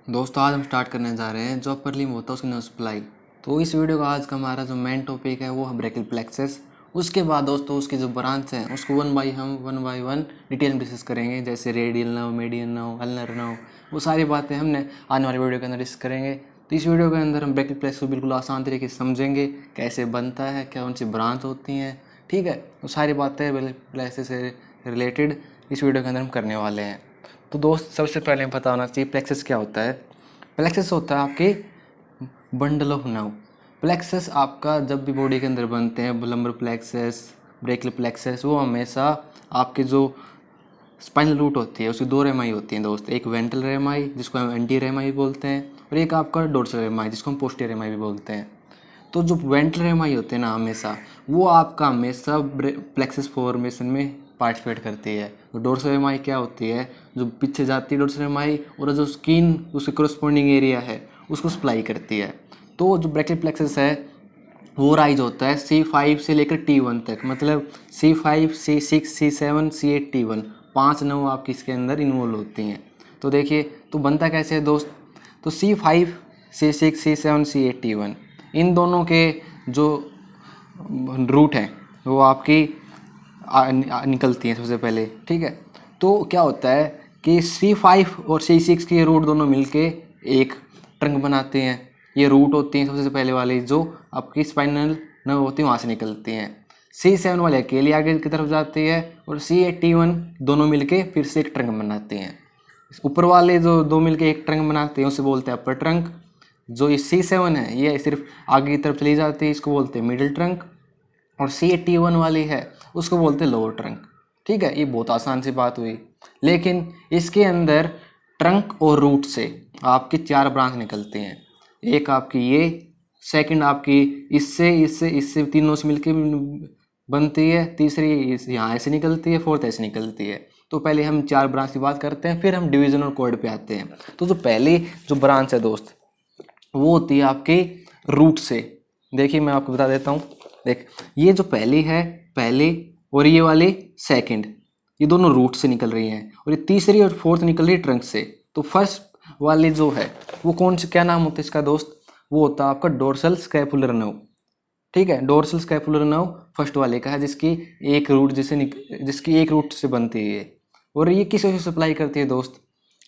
दोस्तों आज हम स्टार्ट करने जा रहे हैं जो अपर लिम्ब होता है उसकी नर्व सप्लाई। तो इस वीडियो का आज का हमारा जो मेन टॉपिक है वो है ब्रैकियल प्लेक्सस। उसके बाद दोस्तों उसकी जो ब्रांच है उसको वन बाई वन डिटेल में डिस्कस करेंगे, जैसे radial nerve, median nerve, ulnar nerve, वो सारी बातें हमने आने वाली वीडियो के अंदर डिस्कस करेंगे। तो इस वीडियो के अंदर हम ब्रैकियल प्लेक्सस को बिल्कुल आसान तरीके से समझेंगे, कैसे बनता है, क्या उनसी ब्रांच होती हैं, ठीक है। तो सारी बातें ब्रैकियल प्लेक्सस से रिलेटेड इस वीडियो के अंदर हम करने वाले हैं। तो दोस्त सबसे पहले पता होना चाहिए प्लेक्सस क्या होता है। प्लेक्सस होता है आपके बंडल ऑफ नर्व। प्लेक्सस आपका जब भी बॉडी के अंदर बनते हैं, लंबर प्लेक्सस, ब्रेकियल प्लेक्सस, वो हमेशा आपके जो स्पाइनल रूट होती है उसकी दो रेमाई होती हैं दोस्त। एक वेंट्रल रेमाई जिसको हम एंटी रेमाई बोलते हैं, और एक आपका डोर्सल रेमाई जिसको हम पोस्टीरियर रेमाई भी बोलते हैं। तो जो वेंट्रल रेमाई होते हैं ना, हमेशा वो आपका हमेशा प्लेक्सस फॉर्मेशन में पार्टिसिपेट करती है। तो डोर्सल रेमाई क्या होती है, जो पीछे जाती है डोर्सल रेमाई, और जो स्किन उसके कोरस्पॉन्डिंग एरिया है उसको सप्लाई करती है। तो जो ब्रैकियल प्लेक्सस है वो राइज होता है C5 से लेकर T1 तक, मतलब C5, C6, C7, C8, T1, 5 nerve आपकी इसके अंदर इन्वॉल्व होती हैं। तो देखिए, तो बनता कैसे है दोस्त। तो C5, C6, C7, C8, T1, इन दोनों के जो रूट हैं वो आपकी निकलती हैं सबसे पहले, ठीक है। तो क्या होता है कि C5 और C6 के रूट दोनों मिलके एक ट्रंक बनाते हैं। ये रूट होती हैं सबसे पहले वाली जो आपकी स्पाइनल नर्व होती है वहाँ से निकलती हैं। C7 वाले अकेले आगे की तरफ जाती है, और C8, T1 दोनों मिलके फिर से एक ट्रंक बनाते हैं। ऊपर वाले जो दो मिलके एक ट्रंक बनाते हैं उसे बोलते हैं अपर ट्रंक। जो ये C7 है ये सिर्फ आगे की तरफ चली जाती है, इसको बोलते हैं मिडिल ट्रंक। और C81 वाली है उसको बोलते हैं लोअर ट्रंक, ठीक है। ये बहुत आसान सी बात हुई, लेकिन इसके अंदर ट्रंक और रूट से आपकी 4 ब्रांच निकलती हैं। एक आपकी ये, सेकंड आपकी इससे इससे इससे तीनों से मिलके बनती है, तीसरी यहाँ ऐसे निकलती है, फोर्थ ऐसे निकलती है। तो पहले हम 4 ब्रांच की बात करते हैं, फिर हम डिवीजन और कोड पे आते हैं। तो जो पहली जो ब्रांच है दोस्त वो होती है आपके रूट से। देखिए मैं आपको बता देता हूँ, देख ये जो पहली है पहली, और ये वाली सेकंड, ये दोनों रूट से निकल रही हैं, और ये तीसरी और फोर्थ निकल रही है ट्रंक से। तो फर्स्ट वाली जो है वो कौन से, क्या नाम होता है इसका दोस्त, वो होता है आपका डोर्सल स्कैपुलर नर्व, ठीक है। डोर्सल स्कैपुलर नर्व फर्स्ट वाले का है, जिसकी एक रूट से बनती है। और ये किस वजह से सप्लाई करती है दोस्त,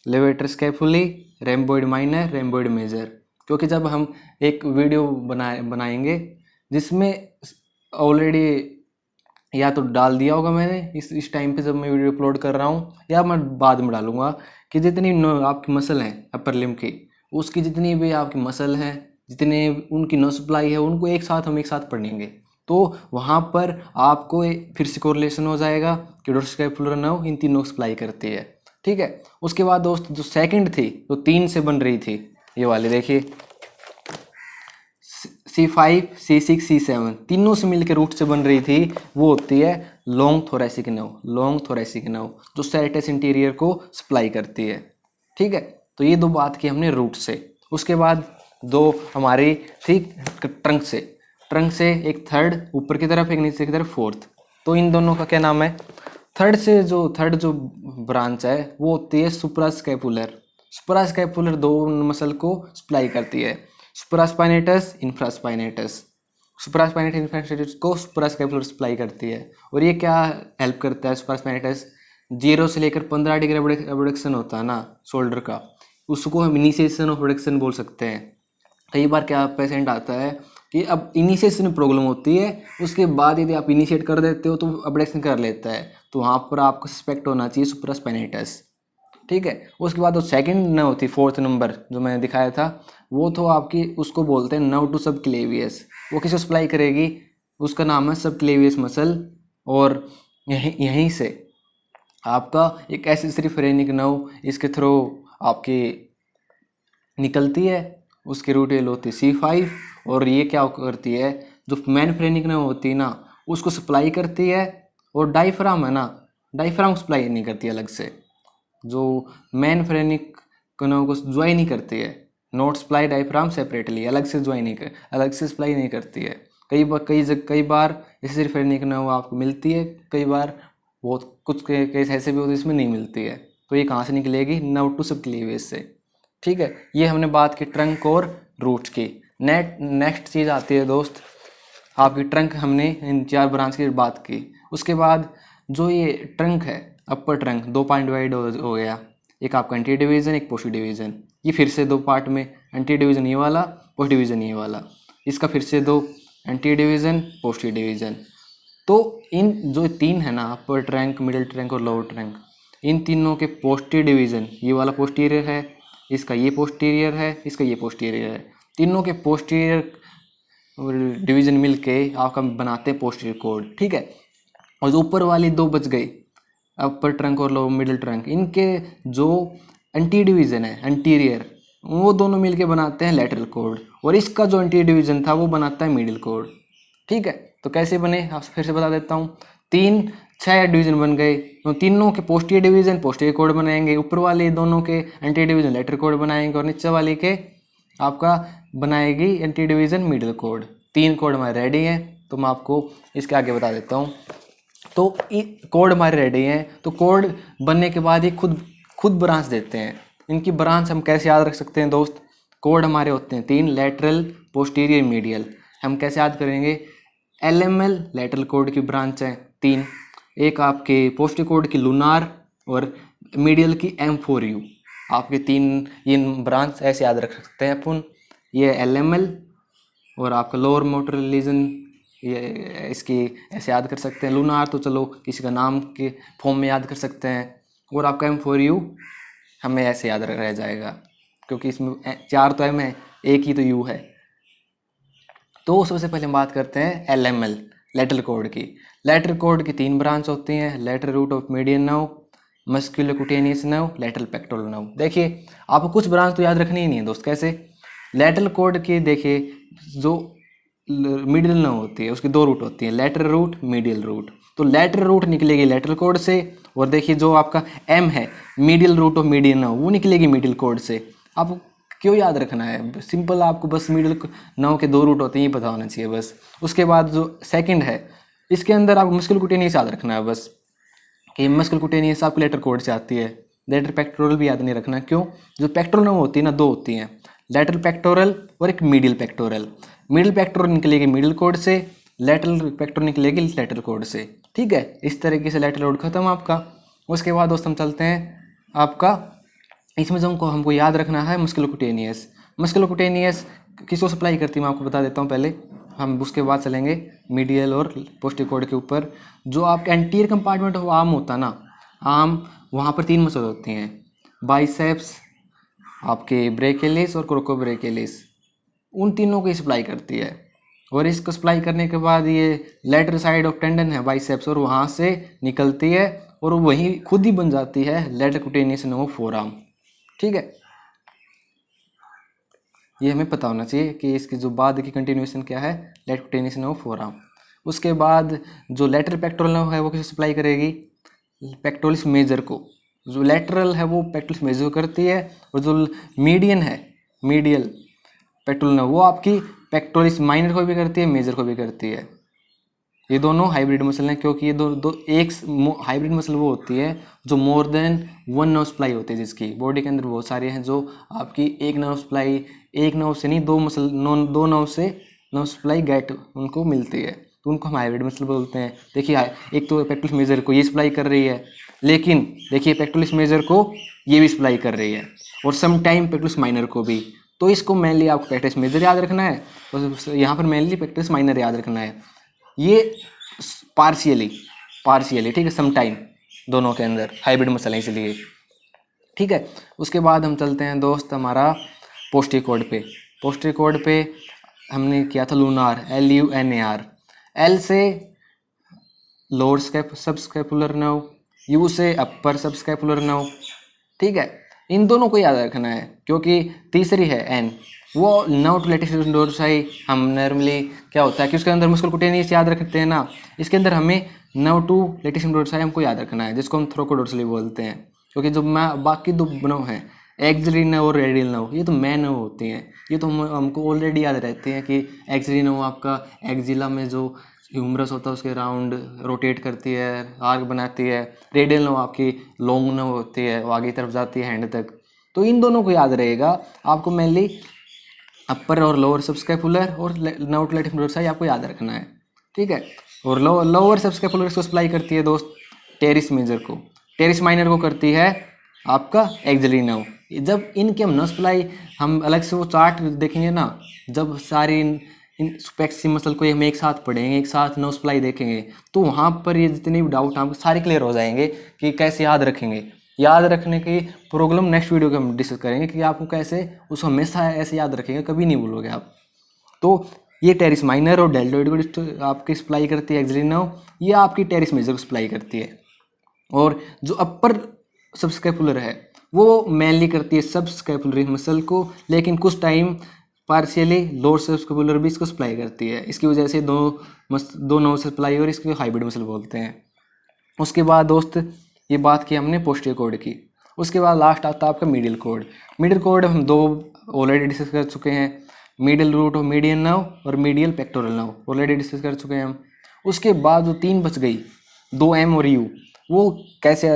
लेवेटर स्कैपुली, रेम्बोइड माइनर, रेम्बोइड मेजर। क्योंकि जब हम एक वीडियो बनाएंगे जिसमें ऑलरेडी या तो डाल दिया होगा मैंने इस टाइम पे जब मैं वीडियो अपलोड कर रहा हूँ, या मैं बाद में डालूंगा, कि जितनी आपकी मसल है अपर लिम्ब की, उसकी जितनी भी आपकी मसल है, जितने उनकी नर्व सप्लाई है, उनको हम एक साथ पढ़ेंगे। तो वहाँ पर आपको फिर से कोरिलेशन हो जाएगा कि डोर्सल स्कैपुलर नर्व इन तीनों को सप्लाई करती है, ठीक है। उसके बाद दोस्त जो सेकंड थी, जो 3 से बन रही थी, ये वाली देखिए C5, C6, C7 तीनों से मिलकर रूट से बन रही थी, वो होती है long thoracic nerve. Long thoracic nerve जो सेरेटस इंटीरियर को सप्लाई करती है, ठीक है। तो ये दो बात की हमने रूट से। उसके बाद दो हमारी थी ट्रंक से। ट्रंक से एक थर्ड ऊपर की तरफ, एक नीचे की तरफ फोर्थ। तो इन दोनों का क्या नाम है, थर्ड जो ब्रांच है वो होती है सुप्रास्कैपुलर। सुप्रास्कैपुलर दो मसल को सप्लाई करती है, सुप्रास्पाइनेटस, इंफ्रास्पाइनेटस। सुप्रास्पाइनेटस इंफ्रास्पाइनेटस को सुप्रास्कैपुलर सप्लाई करती है। और ये क्या हेल्प करता है सुप्रास्पाइनेटस, 0 से लेकर 15 डिग्री एबडक्शन होता है ना शोल्डर का, उसको हम इनिशिएशन ऑफ एबडक्शन बोल सकते हैं। कई बार क्या पेशेंट आता है कि अब इनिशिएशन में प्रॉब्लम होती है, उसके बाद यदि आप इनिशिएट कर देते हो तो एबडक्शन कर लेता है, तो वहाँ पर आपको सस्पेक्ट होना चाहिए सुप्रास्पाइनेटस, ठीक है। उसके बाद वो सेकंड नर्व थी, फोर्थ नंबर जो मैंने दिखाया था, वो तो आपकी उसको बोलते हैं नर्व टू सब क्लेवियस। वो किसको सप्लाई करेगी, उसका नाम है सब क्लेवियस मसल। और यहीं से आपका एक एक्सेसरी फ्रेनिक नर्व इसके थ्रू आपकी निकलती है, उसकी रूटेल होती है C5, और ये क्या करती है, जो मेन फ्रेनिक नर्व होती है ना उसको सप्लाई करती है। और डायफ्राम है ना, डायफ्राम सप्लाई नहीं करती अलग से, जो मेन फ्रेनिक नर्व को ज्वाइन नहीं करती है। नोट सप्लाई डायफ्राम सेपरेटली, अलग से अलग से सप्लाई नहीं करती है। कई बार ऐसे फ्रेनिक नर्व आपको मिलती है, कई बार बहुत कुछ केस ऐसे भी होते हैं इसमें नहीं मिलती है। तो ये कहाँ से निकलेगी, नर्व टू सब क्लीवेज से, ठीक है, ये हमने बात की ट्रंक और रूट्स की। नेक्स्ट चीज़ आती है दोस्त आपकी ट्रंक। हमने इन 4 ब्रांच की बात की। उसके बाद जो ये ट्रंक है, अपर ट्रंक 2 पार्ट डिवाइड हो गया, एक आपका एंटी डिवीज़न, एक पोस्ट डिवीज़न। ये फिर से 2 पार्ट में, एंटी डिवीज़न ये वाला, पोस्ट डिवीज़न ये वाला। इसका फिर से 2, एंटी डिवीज़न, पोस्ट डिवीज़न। तो इन जो 3 है ना, अपर ट्रंक, मिडिल ट्रंक और लोअर ट्रंक, इन तीनों के पोस्टीरियर डिवीज़न, ये वाला पोस्टीरियर है, इसका ये पोस्टीरियर है, इसका ये पोस्टीरियर है। तीनों के पोस्टीरियर डिवीज़न मिलके आपका बनाते हैं पोस्टीरियर कॉर्ड। ठीक है, और जो ऊपर वाली 2 बच गई, अपर ट्रंक और लोअर मिडिल ट्रंक, इनके जो एंटी डिवीज़न है, एंटीरियर, वो दोनों मिलके बनाते हैं लैटरल कॉर्ड, और इसका जो एंटी डिवीज़न था वो बनाता है मिडिल कॉर्ड। ठीक है, तो कैसे बने आप फिर से बता देता हूँ। 6 डिवीज़न बन गए, तो तीनों के पोस्टीरियर डिवीज़न पोस्टीरियर कॉर्ड बनाएंगे, ऊपर वाले दोनों के एंटी डिवीज़न लैटरल कॉर्ड बनाएंगे, और नीचे वाले के आपका बनाएगी anti division middle cord. 3 cord हमारे रेडी हैं, तो मैं आपको इसके आगे बता देता हूँ। तो कोड हमारे रेडी हैं, तो कोड बनने के बाद ही खुद ब्रांच देते हैं। इनकी ब्रांच हम कैसे याद रख सकते हैं दोस्त? कोड हमारे होते हैं 3, लेटरल, पोस्टीरियर, मीडियल। हम कैसे याद करेंगे? LML लेटरल कोड की ब्रांच है 3, एक आपके पोस्टीरियर कोड की लूनार, और मीडियल की M4U। आपके 3 ये ब्रांच ऐसे याद रख सकते हैं अपन। ये LML और आपका लोअर मोटर लीजन, ये इसकी ऐसे याद कर सकते हैं। लूनार तो चलो किसी का नाम के फॉर्म में याद कर सकते हैं, और आपका M4U हमें ऐसे याद रह जाएगा, क्योंकि इसमें 4 तो M है, एक ही तो U है। तो सबसे पहले हम बात करते हैं LML लेटरल कोड की। लेटरल कोड की 3 ब्रांच होती हैं, lateral root of median nerve, musculocutaneous nerve, lateral pectoral nerve. देखिए आपको कुछ ब्रांच तो याद रखनी ही नहीं है दोस्त। कैसे? लेटरल कोड की देखिए जो मिडिल नर्व होती है उसकी 2 रूट होती हैं, लेटरल रूट, मीडियल रूट। तो लेटरल रूट निकलेगी लेटरल कोड से, और देखिए जो आपका M है, medial root of median nerve, वो निकलेगी मिडिल कोड से। आपको क्यों याद रखना है? सिंपल, आपको बस मिडिल नर्व के 2 रूट होते हैं, ये पता होना चाहिए बस। उसके बाद जो सेकंड है, इसके अंदर आपको मस्कुलोक्यूटेनियस याद रखना है बस, कि मस्कुलोक्यूटेनियस आपको लेटर कोड से आती है। लेटर पेक्टोरल भी याद नहीं रखना। क्यों? जो पेक्टोरल नर्व होती है ना, 2 होती हैं, लेटरल पेक्टोरल और एक मिडिल पेक्टोरल। मिडिल पेक्टोरल निकलेगी मिडिल कोड से, लेटरल पेक्टोरल निकलेगी लेटरल कोड से। ठीक है, इस तरीके से लेटरल कोड खत्म आपका। उसके बाद दोस्त हम चलते हैं आपका, इसमें जो हमको याद रखना है मस्कुलोक्यूटेनियस। मस्कुलोक्यूटेनियस किसको सप्लाई करती है मैं आपको बता देता हूँ पहले, हम उसके बाद चलेंगे मीडियल और पोस्टीरियर कोड के ऊपर। जो आपका एंटीरियर कंपार्टमेंट ऑफ आर्म होता है ना, आर्म, वहाँ पर 3 मसल होती हैं, बाइसेप्स, आपके ब्रेकियलिस और क्रोकोब्रेकियलिस। उन तीनों को सप्लाई करती है, और इसको सप्लाई करने के बाद ये लेटरल साइड ऑफ टेंडन है बाइसेप्स, और वहाँ से निकलती है और वहीं खुद ही बन जाती है लेटरल क्यूटेनियस नर्व फोरआर्म। ठीक है, ये हमें पता होना चाहिए कि इसकी जो बाद की कंटिन्यूएशन क्या है, लेटरल क्यूटेनियस नर्व फोरआर्म। उसके बाद जो लेटरल पेक्टोरल नर्व है वो किसे सप्लाई करेगी? पेक्टोरलिस मेजर को। जो लेटरल है वो पेक्टोरलिस मेजर को करती है, और जो मीडियन है, मीडियल पेक्टोरल नर्व, वो आपकी पेक्टोरलिस माइनर को भी करती है, मेजर को भी करती है। ये दोनों हाइब्रिड मसल हैं, क्योंकि ये दो एक हाइब्रिड मसल वो होती है जो मोर देन 1 नर्व सप्लाई होती है, जिसकी बॉडी के अंदर बहुत सारे हैं जो आपकी एक नर्व सप्लाई, एक नर्व से नहीं, 2 मसल, 2 नर्व से नर्व सप्लाई गेट उनको मिलती है, तो उनको हम हाइब्रिड मसल बोलते हैं। देखिए एक तो पेक्टोरलिस मेजर को ये सप्लाई कर रही है, लेकिन देखिए पेक्टोरलिस मेजर को ये भी सप्लाई कर रही है, और सम टाइम पेक्टोरलिस माइनर को भी। तो इसको मेनली आपको पेक्टोरलिस मेजर याद रखना है, और यहाँ पर मेनली पेक्टोरलिस माइनर याद रखना है। ये पार्शियली, ठीक है, सम टाइम दोनों के अंदर हाइब्रिड मसल है इसलिए। ठीक है, उसके बाद हम चलते हैं दोस्त हमारा पोस्टीरियर कोड पे। पोस्टीरियर कोड पे हमने किया था लूनार, LUNAR। L से लोअर सबस्कैपुलर नर्व, U से अपर सबस्कैपुलर नर्व। ठीक है, इन दोनों को याद रखना है, क्योंकि तीसरी है N, वो नर्व टू लेटिस डोर्साई। हम नॉर्मली क्या होता है कि उसके अंदर मस्कुलोक्यूटेनियस याद रखते हैं ना, इसके अंदर हमें नर्व टू लेटिस डोर्साई हमको याद रखना है, जिसको हम थ्रोकोडोर्सली बोलते हैं। क्योंकि जो बाकी 2 नर्व हैं, एक्सिलरी नर्व और रेडियल नर्व, ये तो मेन नर्व होती हैं। ये तो हमको ऑलरेडी याद रहते हैं कि एक्सिलरी नर्व आपका एक्जिला में जो ह्यूमरस होता है उसके राउंड रोटेट करती है, आर्क बनाती है। रेडियल नर्व आपकी लॉन्ग नर्व होती है, वो आगे की तरफ जाती है हैंड तक। तो इन दोनों को याद रहेगा आपको, मेनली अपर और लोअर सबस्कैपुलर और नाउटलेट डोर्साई आपको याद रखना है, ठीक है। और लोअर सबस्कैपुलर को सप्लाई करती है दोस्त टेरिस मेजर को, टेरिस माइनर को करती है आपका एक्सिलरी नर्व। जब इनके हम नर्व सप्लाई हम अलग से वो चार्ट देखेंगे ना, जब सारी इन स्पेक्सी मसल को हम एक साथ पढ़ेंगे, एक साथ नर्व सप्लाई देखेंगे, तो वहाँ पर ये जितने भी डाउट आपको सारे क्लियर हो जाएंगे कि कैसे याद रखेंगे। याद रखने की प्रॉब्लम नेक्स्ट वीडियो के हम डिस्कस करेंगे कि आपको कैसे उसको हमेशा ऐसे याद रखेंगे, कभी नहीं भूलोगे आप। तो ये टेरिस माइनर और डेल्टोइड को आपकी सप्लाई करती है एक्सिलरी नर्व, ये आपकी टेरिस मेजर को सप्लाई करती है। और जो अपर सबस्कैपुलर है वो मेनली करती है सबस्कैपुलरी मसल को, लेकिन कुछ टाइम पार्शियली लोअर सबस्कैपुलर भी इसको सप्लाई करती है। इसकी वजह से दो नर्व से सप्लाई और इसको हाइब्रिड मसल बोलते हैं। उसके बाद दोस्त ये बात की हमने पोस्टीरियर कॉर्ड की। उसके बाद लास्ट आता है आपका मीडियल कॉर्ड। मीडियल कॉर्ड हम दो ऑलरेडी डिस्कस कर चुके हैं, medial root of median nerve और medial pectoral nerve already discuss कर चुके हैं हम। उसके बाद जो तीन बच गई, 2M और U, वो कैसे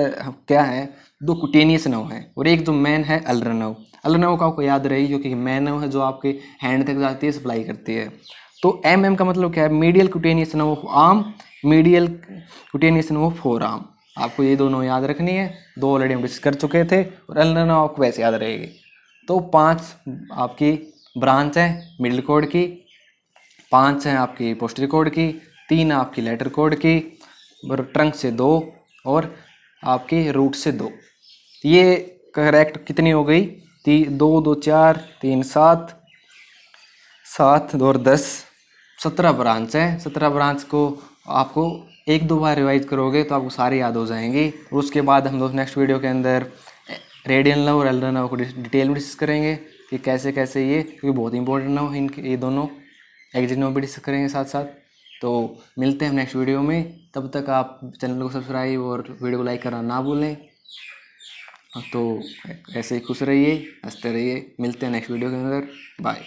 क्या है, दो कुटेनियस नर्व हैं और एक जो मैन है अल्नर नर्व। अल्नर नर्व का आपको याद रही क्योंकि मैन नर्व है जो आपके हैंड तक जाती है, सप्लाई करती है। तो MM का मतलब क्या है, medial cutaneous nerve of arm, medial cutaneous nerve of four arm. आपको ये दोनों याद रखनी है, दो ऑलरेडी हम डिस्कस कर चुके थे और अल्नर नर्व आपको वैसे याद रहेगी। तो 5 आपकी ब्रांच है मिडिल कॉर्ड की, 5 हैं आपकी पोस्टीरियर कॉर्ड की, 3 आपकी लेटर कॉर्ड की, और ट्रंक से 2 और आपके रूट से 2। ये करेक्ट कितनी हो गई, 2 2 4 3 7 7 और 10, 17 ब्रांच है। 17 ब्रांच को आपको 1-2 बार रिवाइज करोगे तो आपको सारे याद हो जाएंगे। और उसके बाद हम लोग नेक्स्ट वीडियो के अंदर रेडियल नर्व और अल्नर नर्व को डिटेल में डिस्कस करेंगे कि कैसे कैसे ये, क्योंकि बहुत इंपॉर्टेंट नर्व इनके ये दोनों, एक्सिलरी नर्व भी डिस्कस करेंगे साथ साथ। तो मिलते हैं हम नेक्स्ट वीडियो में, तब तक आप चैनल को सब्सक्राइब और वीडियो को लाइक करना ना भूलें। तो ऐसे ही खुश रहिए, हंसते रहिए, मिलते हैं नेक्स्ट वीडियो के अंदर, बाय।